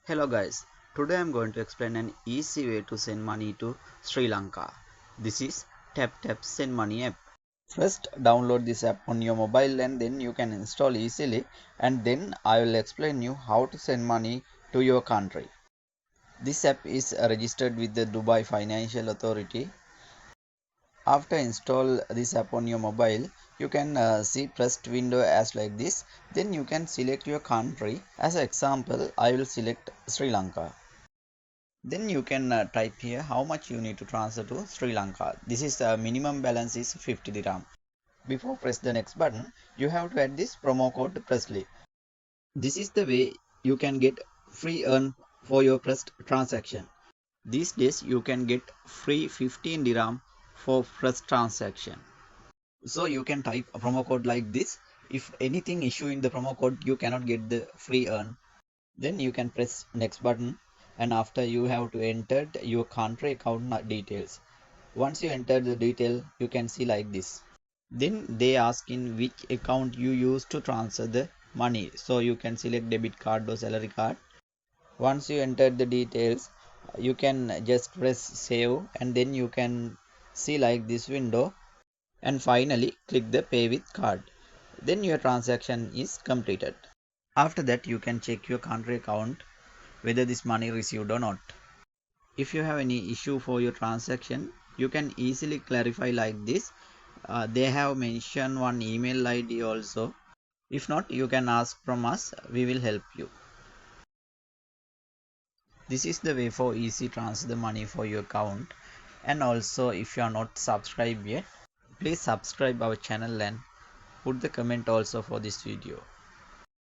Hello guys, today I am going to explain an easy way to send money to Sri Lanka. This is Tap Tap Send Money app. First download this app on your mobile and then you can install easily, and then I will explain you how to send money to your country. This app is registered with the Dubai Financial Authority. After install this app on your mobile, you can see pressed window as like this. Then you can select your country. As an example, I will select Sri Lanka. Then you can type here how much you need to transfer to Sri Lanka. This is minimum balance is 50 dirham. Before press the next button, you have to add this promo code Presley. This is the way you can get free earn for your pressed transaction. These days you can get free 15 dirham for pressed transaction. So you can type a promo code like this. If anything issue in the promo code, you cannot get the free earn. Then you can press next button, and after you have to enter your country account details. Once you enter the detail, you can see like this. Then they ask in which account you use to transfer the money. So you can select debit card or salary card. Once you enter the details, you can just press save, and then you can see like this window, and finally click the pay with card. Then your transaction is completed. After that you can check your country account whether this money received or not. If you have any issue for your transaction, you can easily clarify like this. They have mentioned one email ID also. If not, you can ask from us, we will help you. This is the way for easy transfer the money for your account. And also, if you are not subscribed yet, please subscribe our channel and put the comment also for this video.